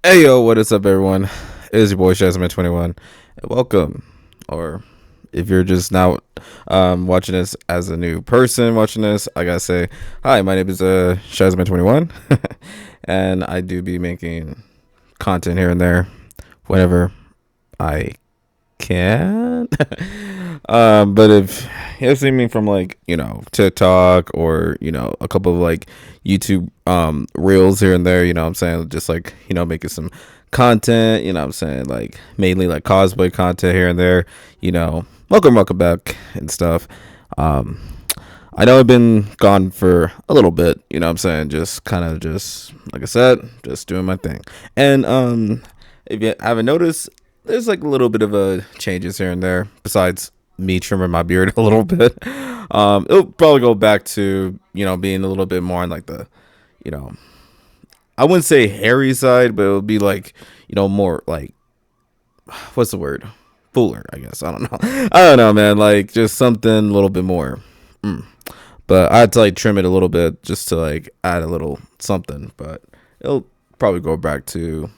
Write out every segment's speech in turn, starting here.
Hey yo, what is up, everyone? It is your boy Jasmine21, and welcome. Or if you're just now watching this as a new person watching this, I gotta say hi. My name is Jasmine21, and I do be making content here and there whenever I can. But if you have seen me from like TikTok or a couple of like YouTube reels here and there, I'm saying, just like making some content, I'm saying, like mainly like cosplay content here and there, welcome back and stuff. um I know I've been gone for a little bit, I'm saying, just kind of, just like I said, just doing my thing. And if you haven't noticed, there's like a little bit of a changes here and there, besides me trimming my beard a little bit. It'll probably go back to, being a little bit more on like the, you know, I wouldn't say hairy side, but it would be like, more like, what's the word? Fuller, I guess. I don't know. I don't know, man. Like just something a little bit more. Mm. But I had to like trim it a little bit just to like add a little something. But it'll probably go back to,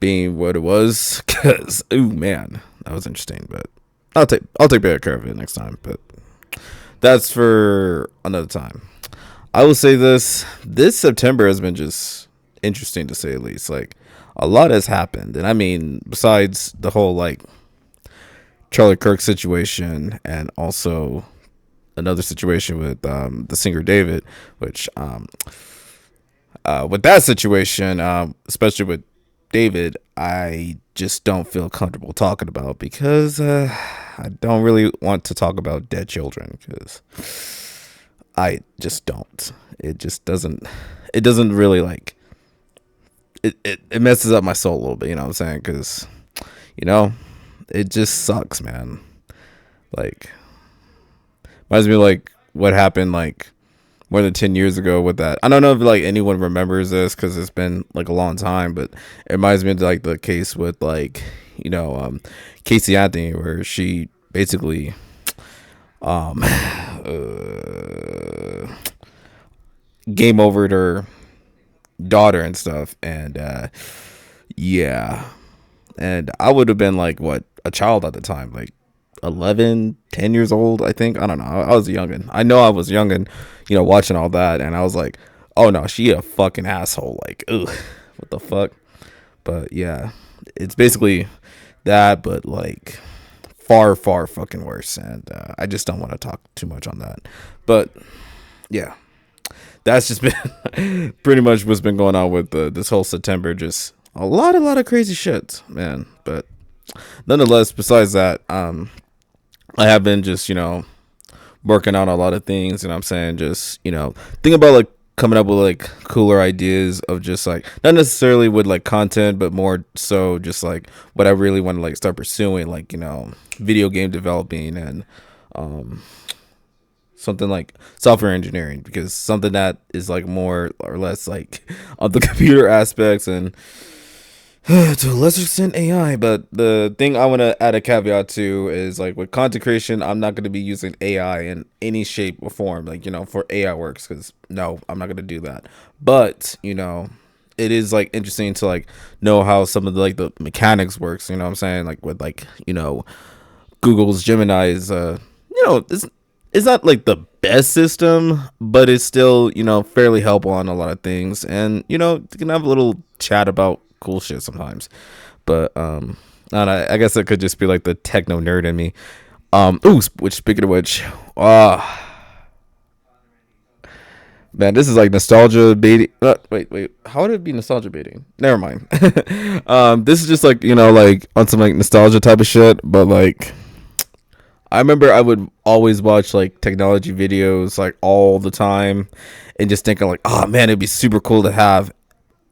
being what it was. Cause, ooh man, that was interesting. But I'll take better care of it next time. But that's for another time. I will say this September has been just interesting, to say the least. Like a lot has happened, and I mean, besides the whole like Charlie Kirk situation, and also another situation with the singer David, which with that situation, especially with David, I just don't feel comfortable talking about, because I don't really want to talk about dead children, because I just don't. It just doesn't. It doesn't really like. It messes up my soul a little bit. You know what I'm saying? Because, you know, it just sucks, man. Like, reminds me of, like, what happened like more than 10 years ago with that. I don't know if like anyone remembers this, because it's been like a long time, but it reminds me of like the case with like Casey Anthony, where she basically game overed her daughter and stuff. And yeah, and I would have been like, what, a child at the time, like 11, 10 years old, I think. I don't know, I was youngin'. I know I was youngin', watching all that, and I was like, oh no, she a fucking asshole, like, ugh, what the fuck. But yeah, it's basically that, but like far fucking worse. And I just don't want to talk too much on that. But yeah, that's just been pretty much what's been going on with this whole September. Just a lot of crazy shit, man. But nonetheless, besides that, I have been just, working on a lot of things, and I'm saying, just, think about like coming up with like cooler ideas of just like, not necessarily with like content, but more so just like what I really want to like start pursuing, like, video game developing, and something like software engineering, because something that is like more or less like on the computer aspects, and to a lesser extent AI. But the thing I want to add a caveat to is, like, with content creation, I'm not going to be using AI in any shape or form, like, for AI works, because no, I'm not going to do that. But it is like interesting to like know how some of the like the mechanics works, what I'm saying, like with like Google's Gemini's it's not like the best system, but it's still, fairly helpful on a lot of things. And, you can have a little chat about cool shit sometimes. But I don't know, I guess it could just be like the techno nerd in me. Which, speaking of which, man, this is like nostalgia baiting. Wait, how would it be nostalgia baiting? Never mind. This is just like, like on some like nostalgia type of shit, but like, I remember I would always watch like technology videos like all the time, and just thinking like, oh man, it'd be super cool to have,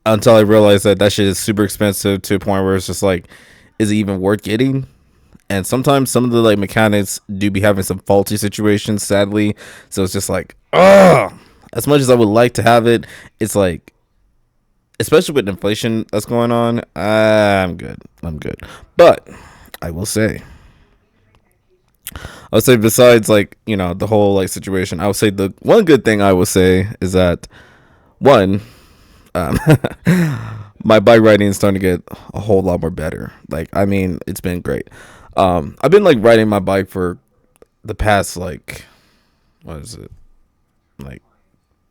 until I realized that shit is super expensive, to a point where it's just like, is it even worth getting? And sometimes some of the like mechanics do be having some faulty situations, sadly. So it's just like, as much as I would like to have it, it's like, especially with inflation that's going on, I'm good. But I will say, besides like, the whole like situation, I would say the one good thing I will say is that, one, um, my bike riding is starting to get a whole lot more better. Like, I mean, it's been great. I've been like riding my bike for the past like, what is it, like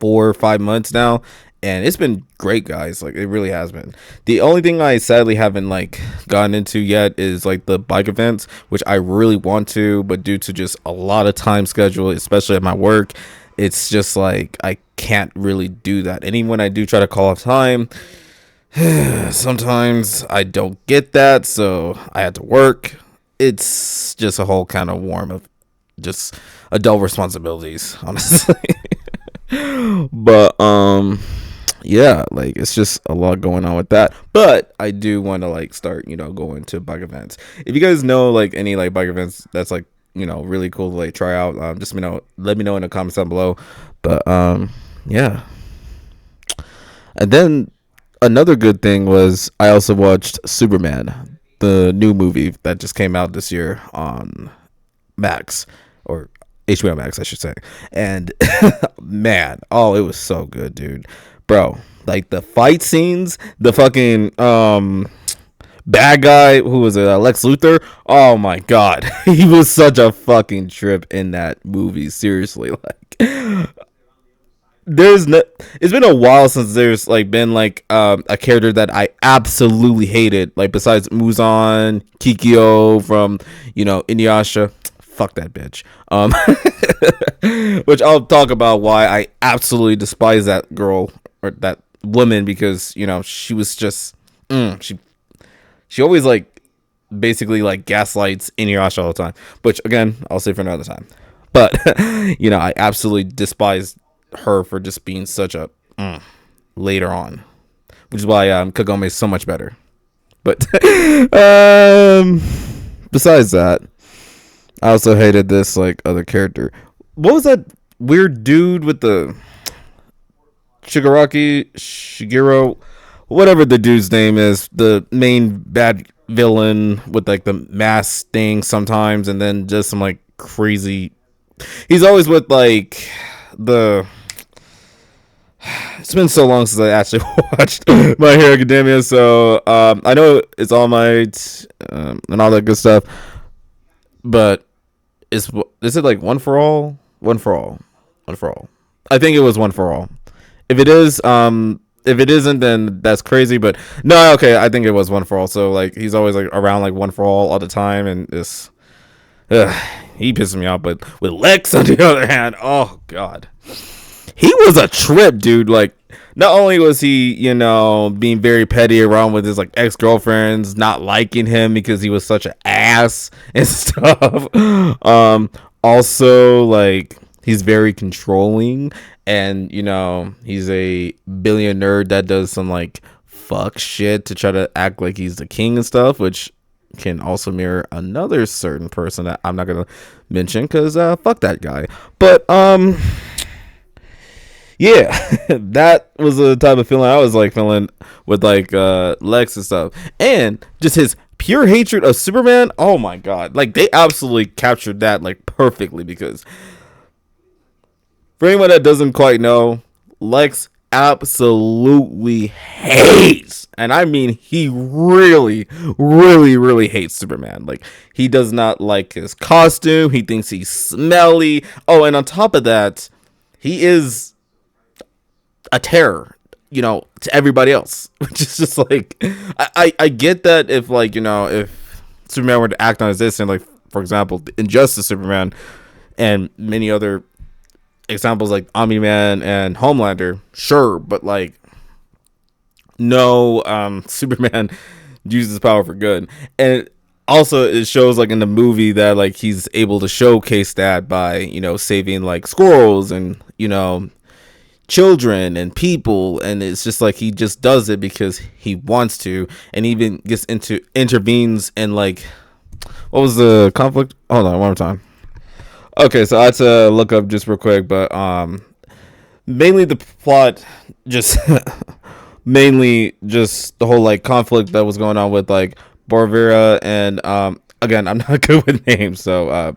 4 or 5 months now, and it's been great, guys. Like, it really has been. The only thing I sadly haven't like gotten into yet is like the bike events, which I really want to, but due to just a lot of time schedule, especially at my work, it's just like I can't really do that. And even when I do try to call off time, sometimes I don't get that, so I had to work. It's just a whole kind of warm of just adult responsibilities, honestly. But yeah, like it's just a lot going on with that. But I do want to like start, going to bike events. If you guys know like any like bike events that's like, really cool to like try out, just let me know in the comments down below. But yeah. And then another good thing was I also watched Superman, the new movie that just came out this year on Max, or HBO Max, I should say. And man, oh, it was so good, dude. Bro, like the fight scenes, the fucking bad guy who was Lex Luthor. Oh my god, he was such a fucking trip in that movie. Seriously, like there's no, it's been a while since there's like been like a character that I absolutely hated, like besides Muzan Kikyo from Inuyasha. Fuck that bitch. Which I'll talk about why I absolutely despise that girl or that woman, because she was just she always like basically like gaslights Inuyasha all the time, which again I'll say for another time. But I absolutely despise her for just being such a later on, which is why Kagome is so much better. But besides that, I also hated this like other character. What was that weird dude with the Shigeru, whatever the dude's name is, the main bad villain with like the mask thing sometimes, and then just some like crazy. He's always with like the. It's been so long since I actually watched My Hero Academia, so I know it's All Might and all that good stuff, but is it like One for All? One for All. One for All. I think it was One for All. If it is, if it isn't, then that's crazy. But no, okay, I think it was One for All. So like he's always like around like One for All the time, and this, he pisses me off. But with Lex on the other hand, oh god, he was a trip, dude. Like, not only was he, being very petty around with his like ex-girlfriends, not liking him because he was such an ass and stuff. Also like he's very controlling, and he's a billion nerd that does some like fuck shit to try to act like he's the king and stuff, which can also mirror another certain person that I'm not gonna mention because fuck that guy. But yeah, that was the type of feeling I was like feeling with like Lex and stuff, and just his pure hatred of Superman. Oh my god, like they absolutely captured that like perfectly, because for anyone that doesn't quite know, Lex absolutely hates, and I mean he really, really, really hates Superman. Like, he does not like his costume. He thinks he's smelly. Oh, and on top of that, he is a terror, to everybody else, which is just like, I get that if like, if Superman were to act on his instinct, like for example, Injustice Superman and many other examples like Omni-Man and Homelander, sure, but like no, Superman uses power for good. And also it shows like in the movie that like he's able to showcase that by saving like squirrels and children and people, and it's just like he just does it because he wants to, and even gets intervenes in like, what was the conflict? Hold on, one more time. Okay, so I had to look up just real quick, but mainly the plot just mainly just the whole like conflict that was going on with like Borvira and again, I'm not good with names, so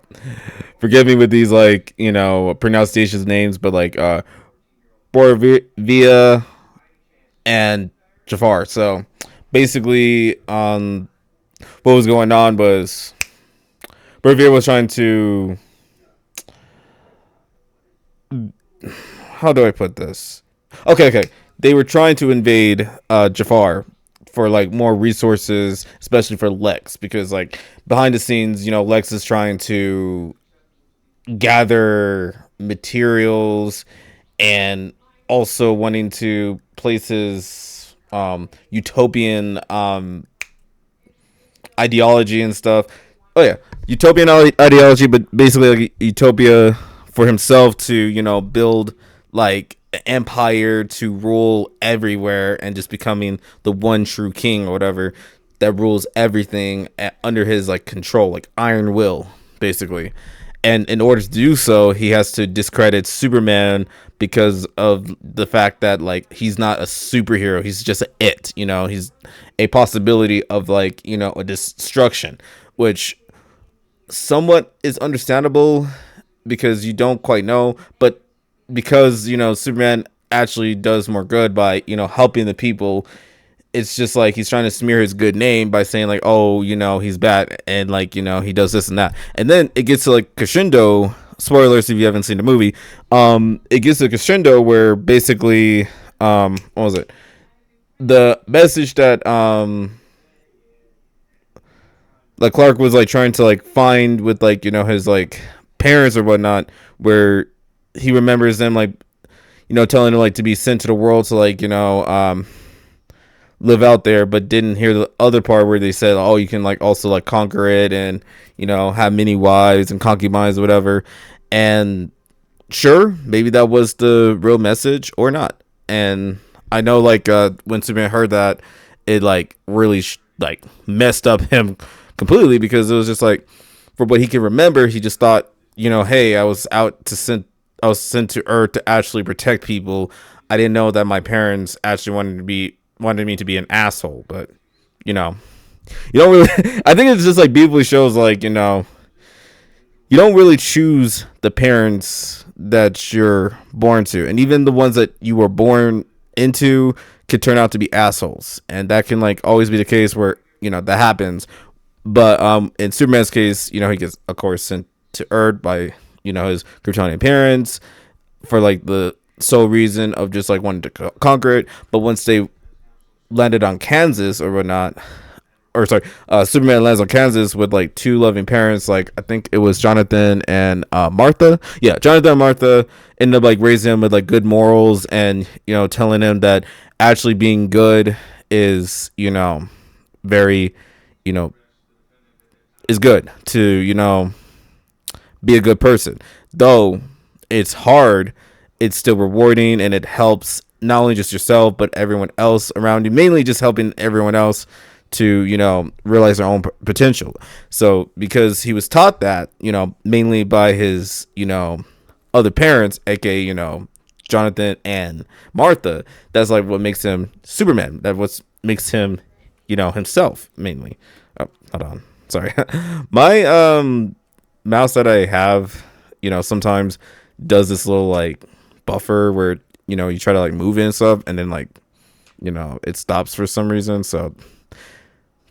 forgive me with these like pronunciations names, but like Borvia and Jafar. So basically, what was going on was Revere was trying to, how do I put this? Okay. They were trying to invade Jafar for like more resources, especially for Lex, because like behind the scenes, Lex is trying to gather materials and also wanting to place his utopian ideology and stuff. Oh yeah, utopian ideology, but basically like utopia for himself to build like an empire to rule everywhere and just becoming the one true king or whatever that rules everything under his like control, like iron will, basically. And in order to do so, he has to discredit Superman because of the fact that like he's not a superhero, he's just he's a possibility of like a destruction, which somewhat is understandable because you don't quite know, but because Superman actually does more good by helping the people, it's just like he's trying to smear his good name by saying like, oh, he's bad and like he does this and that, and then it gets to like crescendo. Spoilers if you haven't seen the movie. It gets to crescendo where basically, what was it? The message that like Clark was like trying to like find with like his like parents or whatnot, where he remembers them like telling him like to be sent to the world to like live out there, but didn't hear the other part where they said, oh, you can like also like conquer it and have many wives and concubines or whatever. And sure, maybe that was the real message or not. And I know like when Superman heard that, it like really like messed up him completely, because it was just like, for what he can remember, he just thought, hey, I was sent to Earth to actually protect people. I didn't know that my parents actually wanted me to be an asshole. But you don't really. I think it's just like beautifully shows like you don't really choose the parents that you're born to, and even the ones that you were born into could turn out to be assholes, and that can like always be the case where that happens. But in Superman's case, he gets of course sent to Earth by his Kryptonian parents for like the sole reason of just like wanting to conquer it. But once they landed on Kansas or whatnot, or sorry, Superman lands on Kansas with like two loving parents. Like I think it was Jonathan and Martha. Yeah, Jonathan and Martha ended up like raising him with like good morals and telling him that actually being good is very is good to be a good person. Though it's hard, it's still rewarding and it helps not only just yourself but everyone else around you. Mainly just helping everyone else to realize their own potential. So because he was taught that mainly by his other parents, aka Jonathan and Martha, that's like what makes him Superman. That what makes him himself mainly. Oh, hold on, sorry. My mouse that I have sometimes does this little like buffer where you try to like move it and stuff, and then like it stops for some reason, so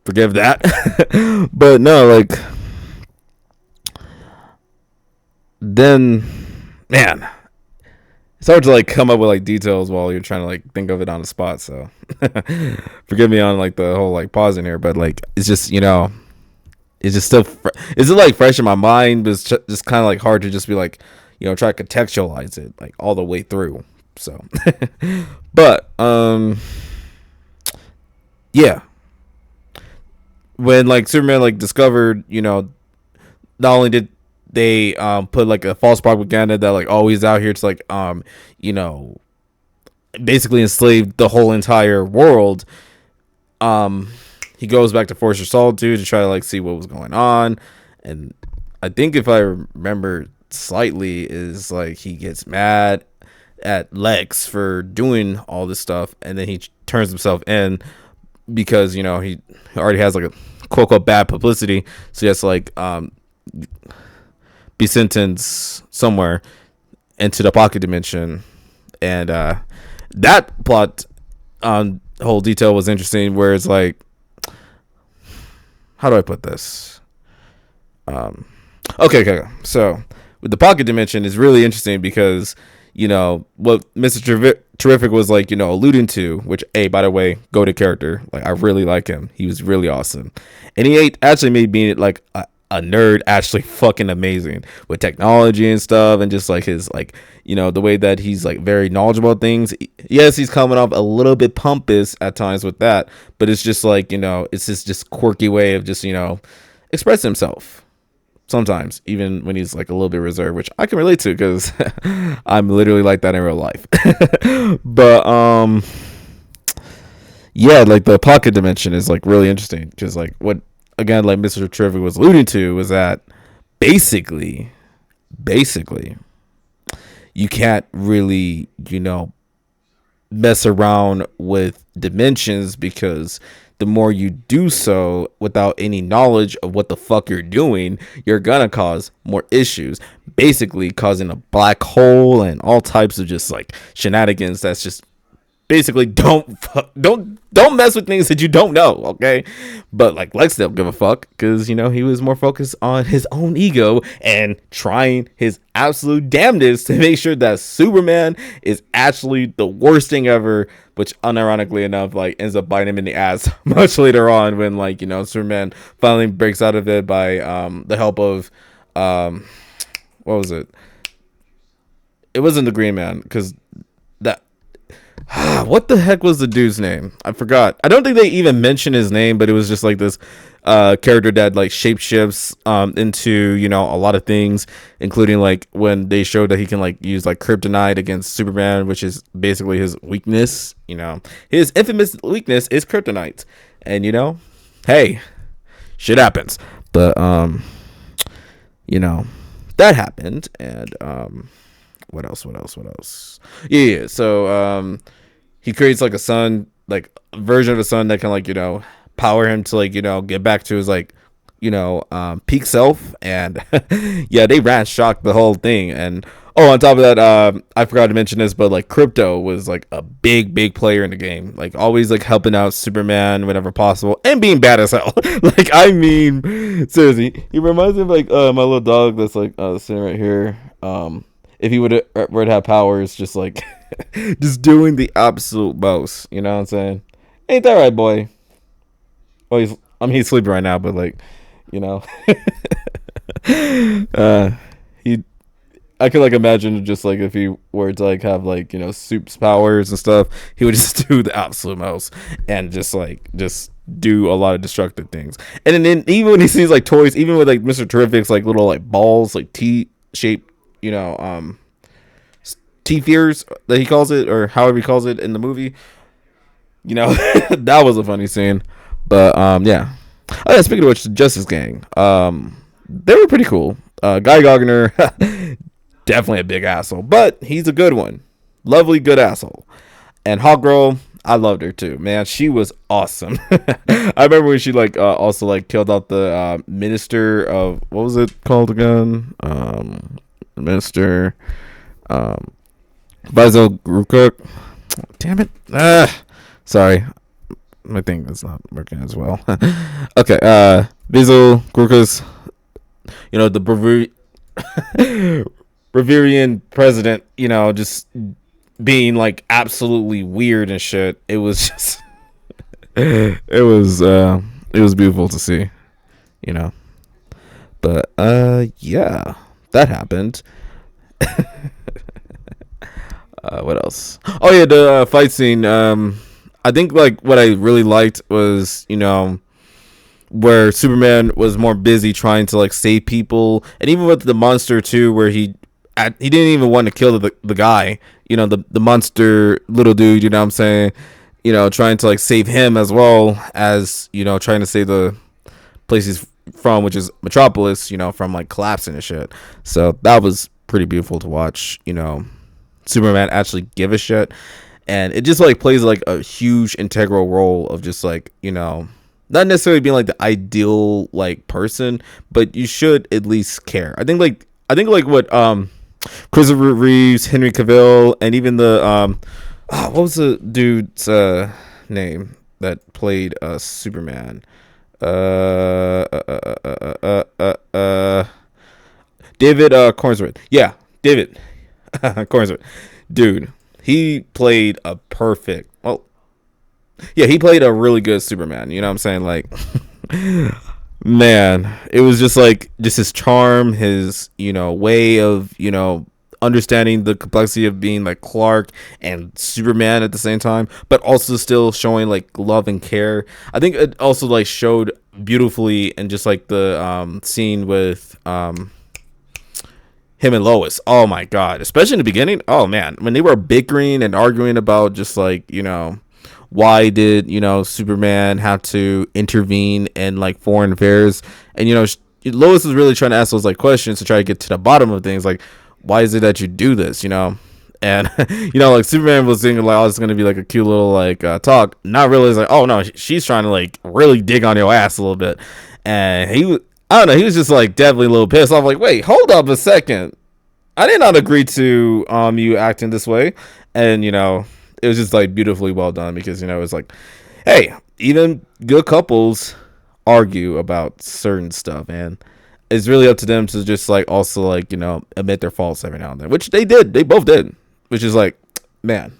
forgive that. But no, like then, man, it's hard to like come up with like details while you're trying to like think of it on the spot, so forgive me on like the whole like pausing here. But like it's just it's just still it's like fresh in my mind, but it's just kind of like hard to just be like try to contextualize it like all the way through. So but yeah, when like Superman like discovered not only did they put like a false propaganda that like, oh, he's out here to like you know basically enslave the whole entire world, he goes back to Fortress Solitude to try to like see what was going on. And I think if I remember slightly is like he gets mad at Lex for doing all this stuff, and then he turns himself in because he already has like a quote unquote bad publicity, so he has to like be sentenced somewhere into the pocket dimension. And that plot whole detail was interesting, where it's like, how do I put this? Okay. So with the pocket dimension is really interesting because, what Mr. Terrific was like, alluding to, which, hey, by the way, go to character. Like, I really like him. He was really awesome. And he actually made being like a nerd actually fucking amazing with technology and stuff, and just like his, like, the way that he's like very knowledgeable about things. Yes, he's coming off a little bit pompous at times with that, but it's just like, it's just quirky way of just, express himself sometimes, even when he's like a little bit reserved, which I can relate to because I'm literally like that in real life. But yeah, like the pocket dimension is like really interesting because, like, what, again, like Mr. Terrific was alluding to, was that basically you can't really, mess around with dimensions, because the more you do so without any knowledge of what the fuck you're doing, you're gonna cause more issues, basically causing a black hole and all types of just like shenanigans. That's just basically don't mess with things that you don't know, okay? But like Lex don't give a fuck, because he was more focused on his own ego and trying his absolute damnedest to make sure that Superman is actually the worst thing ever, which unironically enough like ends up biting him in the ass much later on, when, like, Superman finally breaks out of it by the help of what was it? It wasn't the Green Man, because that what the heck was the dude's name? I forgot. I don't think they even mentioned his name, but it was just like this character that like shapeshifts into, a lot of things, including like when they showed that he can like use like kryptonite against Superman, which is basically his weakness. His infamous weakness is kryptonite. And hey, shit happens. But that happened. And what else? Yeah. So he creates like a sun, like a version of a sun that can, like, power him to, like, get back to his, like, peak self. And yeah, they ran shocked the whole thing. And on top of that, I forgot to mention this, but like Crypto was like a big player in the game, like always like helping out Superman whenever possible, and being bad as hell. Like, I mean, seriously, he reminds me of like my little dog that's like sitting right here. If he would have powers, just like just doing the absolute most, you know what I'm saying? Ain't that right, boy? Well, he's sleeping right now, but like, he, I could like imagine just like if he were to like have like, Soup's powers and stuff, he would just do the absolute most and just do a lot of destructive things. And then even when he sees like toys, even with like Mr. Terrific's like little like balls, like T-shaped, T-fears that he calls it, or however he calls it in the movie, that was a funny scene. But yeah. Oh yeah, speaking of which, the Justice Gang, they were pretty cool. Guy Gardner, definitely a big asshole, but he's a good one. Lovely, good asshole. And Hawk Girl, I loved her too, man. She was awesome. I remember when she like also like killed out the minister of, what was it called again? Minister Vizel Grukuk. Damn it. Sorry. My thing is not working as well. Okay, Vizel Grukuk's, the Bavarian president, just being like absolutely weird and shit. It was just it was beautiful to see, But yeah, that happened. What else? Oh yeah, the fight scene. I think like what I really liked was, where Superman was more busy trying to like save people, and even with the monster too, where he didn't even want to kill the guy, the monster little dude, you know what I'm saying, trying to like save him as well as, trying to save the place he's from, which is Metropolis, from like collapsing and shit. So that was pretty beautiful to watch, Superman actually give a shit. And it just like plays like a huge integral role of just like, not necessarily being like the ideal like person, but you should at least care. I think like what Christopher Reeves, Henry Cavill, and even the What was the dude's name that played Superman? Uh, uh, uh, uh, uh, uh, uh, David Cornsworth. Yeah, David Cornsworth. Dude, he played a perfect. Well, yeah, he played a really good Superman. You know what I'm saying? Like, man, it was just like just his charm, his way of understanding the complexity of being like Clark and Superman at the same time, but also still showing like love and care. I think it also like showed beautifully and just like the scene with him and Lois. Oh my god, especially in the beginning. Oh man, when they were bickering and arguing about just like why did Superman have to intervene in like foreign affairs, and Lois was really trying to ask those like questions to try to get to the bottom of things, like why is it that you do this, and like Superman was thinking like, oh, it's gonna be like a cute little like talk, not really like, oh no, she's trying to like really dig on your ass a little bit, and I don't know, he was just like definitely a little pissed off, like, wait, hold up a second, I did not agree to you acting this way. And it was just like beautifully well done, because it was like, hey, even good couples argue about certain stuff, and it's really up to them to just like also like admit their faults every now and then, which they both did, which is like, man,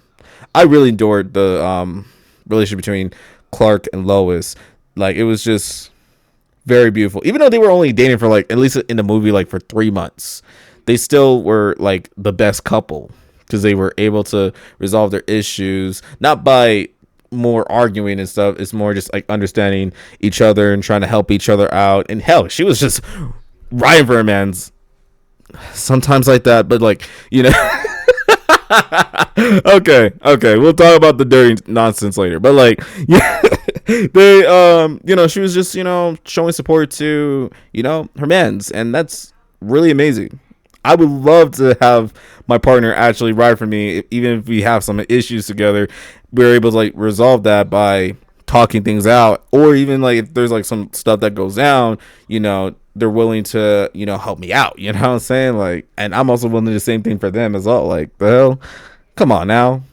I really adored the relationship between Clark and Lois. Like, it was just very beautiful, even though they were only dating for like, at least in the movie, like for 3 months, they still were like the best couple, because they were able to resolve their issues, not by more arguing and stuff. It's more just like understanding each other and trying to help each other out. And hell, she was just riding for a man's sometimes like that, but like, okay, we'll talk about the dirty nonsense later, but like, yeah, they she was just showing support to her man's, and that's really amazing. I would love to have my partner actually ride for me, even if we have some issues together. We're able to like resolve that by talking things out, or even like if there's like some stuff that goes down, they're willing to help me out. You know what I'm saying? Like, and I'm also willing to do the same thing for them as well. Like, the hell, come on now,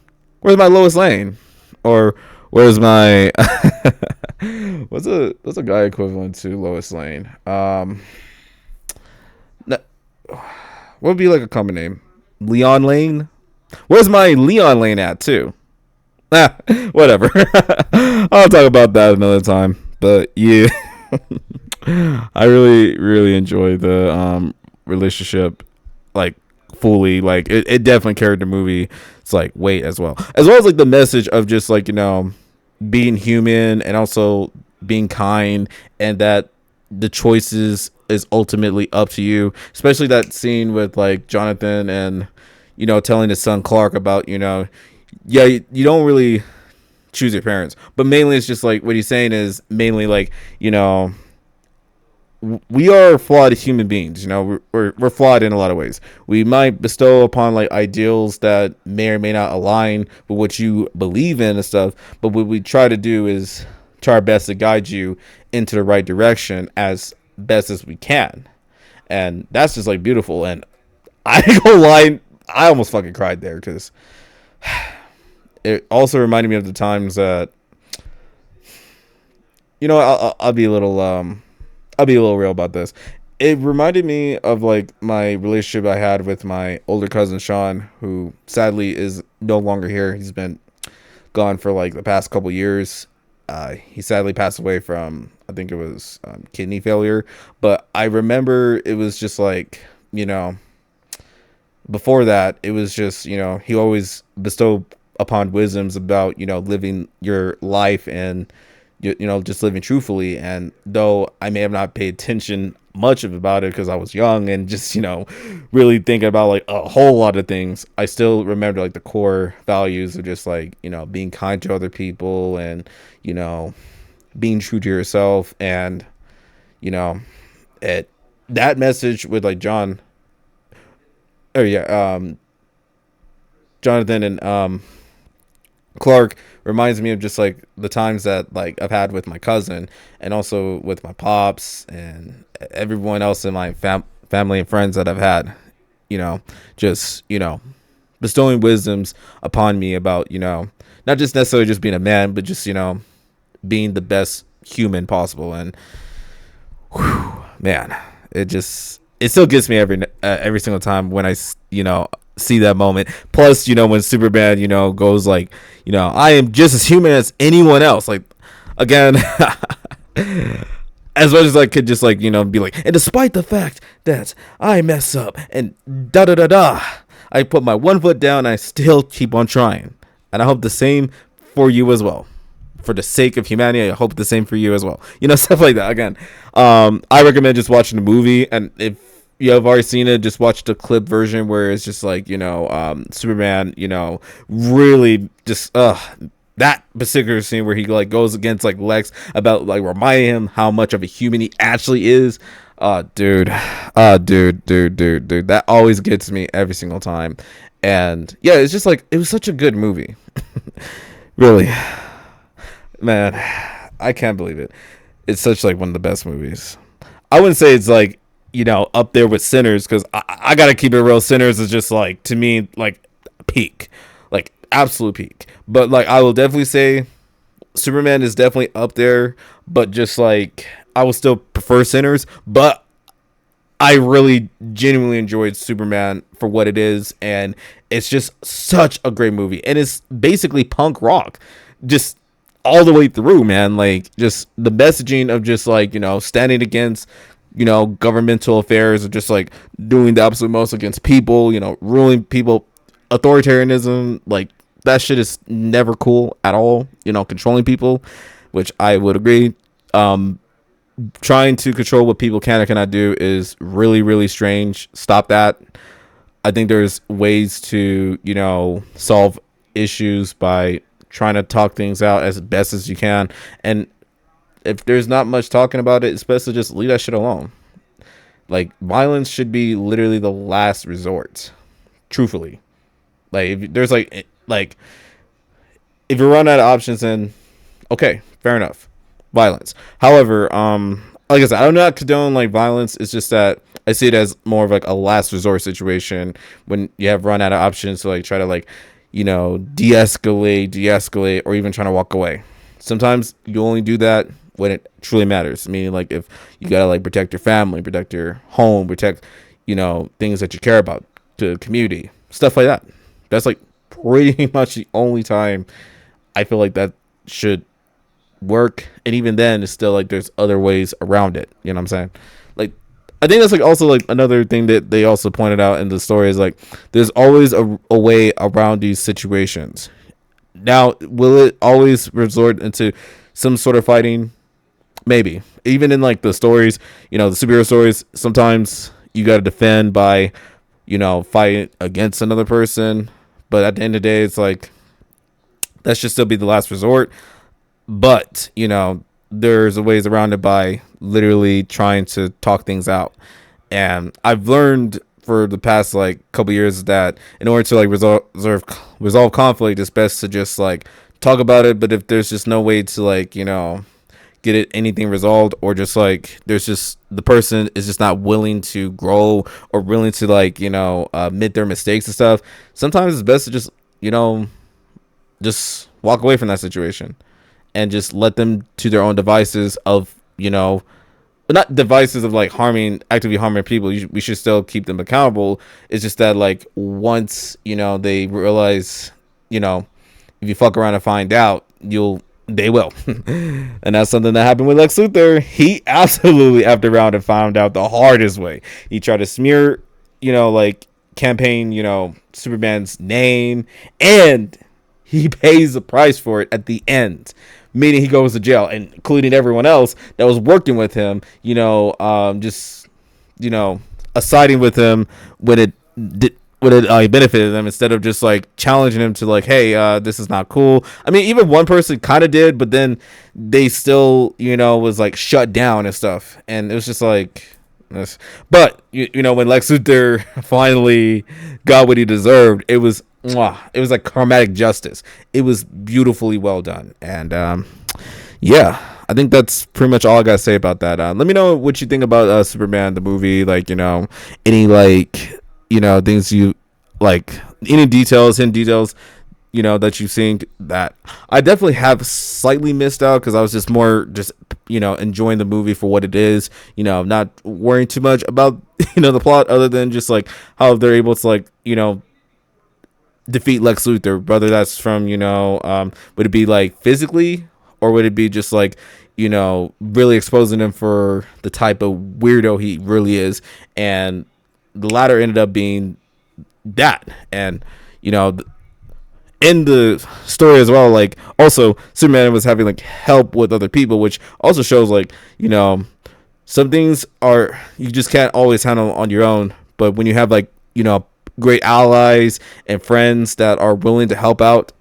where's my Lois Lane, or where's my what's a guy equivalent to Lois Lane? What would be like a common name? Leon Lane? Where's my Leon Lane at too? Whatever. I'll talk about that another time. But yeah, I really, really enjoy the relationship, like fully. Like it definitely carried the movie. It's like weight as well as like the message of just like being human, and also being kind, and that the choices is ultimately up to you. Especially that scene with like Jonathan and telling his son Clark about yeah, you don't really choose your parents, but mainly it's just like what he's saying is mainly like we are flawed human beings. We're flawed in a lot of ways. We might bestow upon like ideals that may or may not align with what you believe in and stuff, but what we try to do is try our best to guide you into the right direction as best as we can. And that's just like beautiful. And I ain't gonna lie, I almost fucking cried there, because it also reminded me of the times that I'll be a little I'll be a little real about this. It reminded me of like my relationship I had with my older cousin Sean, who sadly is no longer here. He's been gone for like the past couple years. He sadly passed away from, I think it was kidney failure. But I remember it was just like, before that, it was just, he always bestowed upon wisdoms about, living your life and, just living truthfully. And though I may have not paid attention much about it because I was young and just, really thinking about like a whole lot of things, I still remember like the core values of just like, being kind to other people, and, being true to yourself. And, it, that message with like Jonathan and Clark reminds me of just like the times that like I've had with my cousin, and also with my pops and everyone else in my family and friends that I've had, just bestowing wisdoms upon me about, not just necessarily just being a man, but just, being the best human possible. And whew, man, it still gets me every single time when I see that moment. Plus, when Superman, goes like, I am just as human as anyone else. Like, again, as much as I could just like, be like, and despite the fact that I mess up and da da da da, I put my one foot down and I still keep on trying. And I hope the same for you as well. For the sake of humanity, I hope the same for you as well. Stuff like that. Again, I recommend just watching the movie. And if you have already seen it, just watch the clip version where it's just like, Superman, really just, that particular scene where he like goes against like Lex about like reminding him how much of a human he actually is. Dude, that always gets me every single time. And yeah, it's just like, it was such a good movie. Really, man, I can't believe it. It's such like one of the best movies. I wouldn't say it's like, up there with Sinners, because I gotta keep it real. Sinners is just like, to me, like peak, like absolute peak. But like, I will definitely say Superman is definitely up there, but just like, I will still prefer Sinners. But I really genuinely enjoyed Superman for what it is, and it's just such a great movie. And it's basically punk rock, just all the way through, man. Like, just the messaging of just like, standing against, governmental affairs, or just like doing the absolute most against people, ruling people, authoritarianism, like that shit is never cool at all. Controlling people, which I would agree. Trying to control what people can and cannot do is really, really strange. Stop that. I think there's ways to, solve issues by trying to talk things out as best as you can. And if there's not much talking about it, it's best to just leave that shit alone. Like, violence should be literally the last resort. Truthfully. Like, if there's like if you run out of options, then okay, fair enough. Violence. However, like I said, I do not condone like violence. It's just that I see it as more of like a last resort situation when you have run out of options to like try to like, de-escalate, or even trying to walk away. Sometimes you only do that when it truly matters. Meaning like if you gotta like protect your family, protect your home, protect, things that you care about, to the community, stuff like that. That's like pretty much the only time I feel like that should work. And even then, it's still like there's other ways around it. You know what I'm saying? Like, I think that's like also like another thing that they also pointed out in the story is like there's always a way around these situations. Now, will it always resort into some sort of fighting? Maybe. Even in like the stories, the superhero stories, sometimes you got to defend by, fighting against another person. But at the end of the day, it's like that should still be the last resort. But, there's a ways around it by literally trying to talk things out. And I've learned for the past like couple years that in order to like resolve conflict, it's best to just like talk about it. But if there's just no way to like, get anything resolved, or just like there's just the person is just not willing to grow or willing to like, admit their mistakes and stuff, sometimes it's best to just, just walk away from that situation and just let them to their own devices of, but not devices of like actively harming people. We should still keep them accountable. It's just that like once, they realize, if you fuck around and find out, they will. And that's something that happened with Lex Luthor. He absolutely after round and found out the hardest way. He tried to smear, like campaign, Superman's name, and he pays the price for it at the end. Meaning he goes to jail, and including everyone else that was working with him, just, siding with him when it benefited them, instead of just like challenging him to like, hey, this is not cool. I mean, even one person kind of did, but then they still, was like shut down and stuff. And it was just like, but when Lex Luthor finally got what he deserved, it was like karmatic justice. It was beautifully well done. And yeah, I think that's pretty much all I gotta say about that. Let me know what you think about Superman the movie. Like, any like things you like any details, hidden details, that you've seen that I definitely have slightly missed out because I was just more just enjoying the movie for what it is, not worrying too much about the plot other than just like how they're able to like defeat Lex Luthor, whether that's from would it be like physically or would it be just like really exposing him for the type of weirdo he really is, and the latter ended up being that. And in the story as well, like also Superman was having like help with other people, which also shows like some things are you just can't always handle on your own, but when you have like great allies and friends that are willing to help out,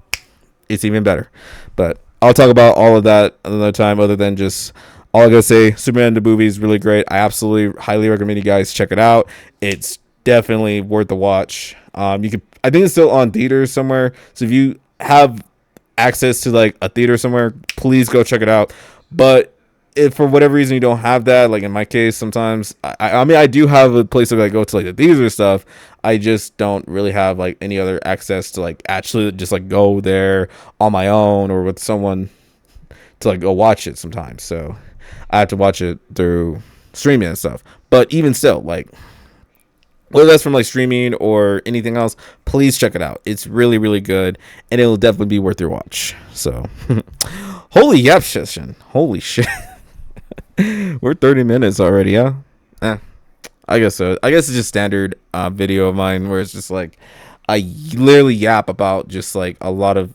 it's even better. But I'll talk about all of that another time, other than just all I gotta say, Superman the movie is really great. I absolutely highly recommend you guys check it out. It's definitely worth the watch. You can, I think it's still on theaters somewhere, so if you have access to like a theater somewhere, please go check it out. But if for whatever reason you don't have that, like in my case, sometimes I mean I do have a place to like go to like the theaters or stuff. I just don't really have like any other access to like actually just like go there on my own or with someone to like go watch it sometimes. So I have to watch it through streaming and stuff. But even still, like whether that's from like streaming or anything else, please check it out. It's really, really good, and it'll definitely be worth your watch. So, holy yap session. Holy shit. We're 30 minutes already, yeah? I guess so. I guess it's just standard video of mine where it's just like I literally yap about just like a lot of,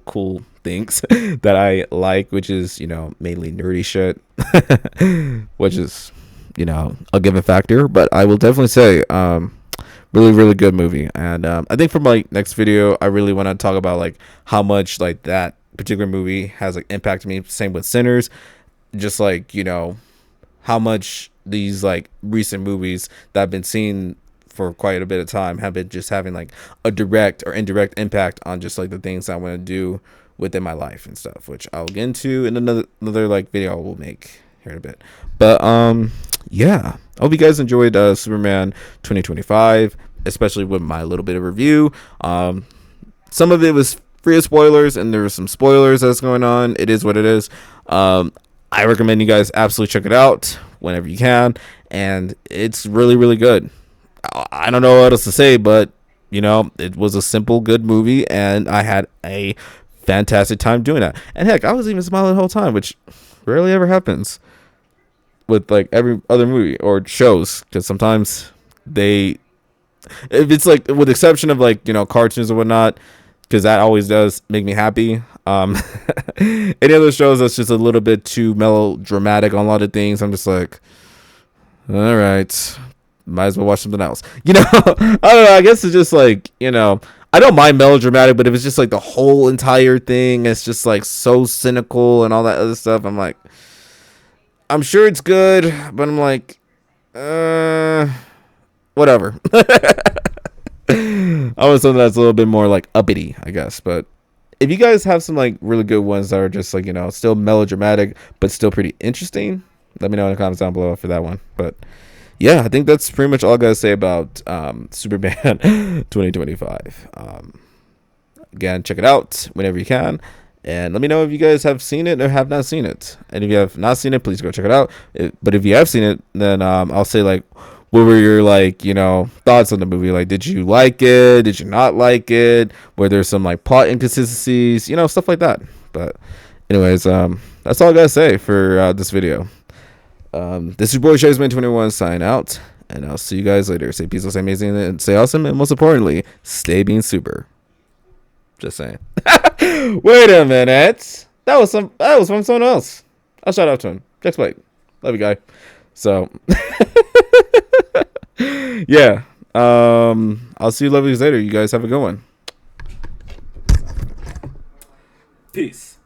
cool things that I like, which is, mainly nerdy shit, which is, a given factor. But I will definitely say, really, really good movie. And I think for my next video, I really want to talk about like how much like that particular movie has like impacted me. Same with Sinners. Just like how much these like recent movies that I've been seeing for quite a bit of time have been just having like a direct or indirect impact on just like the things I want to do within my life and stuff, which I'll get into in another like video I will make here in a bit. But yeah, I hope you guys enjoyed Superman 2025, especially with my little bit of review. Some of it was free of spoilers, and there were some spoilers that's going on. It is what it is. I recommend you guys absolutely check it out whenever you can, and it's really, really good. I don't know what else to say, but it was a simple, good movie, and I had a fantastic time doing that. And heck, I was even smiling the whole time, which rarely ever happens with like every other movie or shows, because sometimes if it's like with the exception of like cartoons or whatnot, because that always does make me happy. Any other shows that's just a little bit too melodramatic on a lot of things, I'm just like, all right, might as well watch something else. I don't know. I guess it's just like I don't mind melodramatic, but if it's just like the whole entire thing, it's just like so cynical and all that other stuff, I'm like, I'm sure it's good, but I'm like, whatever. I want something that's a little bit more like uppity, I guess. But if you guys have some like really good ones that are just like still melodramatic but still pretty interesting, let me know in the comments down below for that one. But yeah, I think that's pretty much all I gotta say about Superman 2025. Again, check it out whenever you can, and let me know if you guys have seen it or have not seen it. And if you have not seen it, please go check it out. But if you have seen it, then I'll say like, what were your like thoughts on the movie? Like, did you like it? Did you not like it? Were there some like plot inconsistencies? Stuff like that. But anyways, that's all I gotta say for this video. This is your boy Shazman21 sign out, and I'll see you guys later. Stay peaceful, stay amazing, and stay awesome, and most importantly, stay being super. Just saying. Wait a minute. That was from someone else. I'll shout out to him. Jack Spike. Love you, guy. So yeah. I'll see you lovelies later. You guys have a good one. Peace.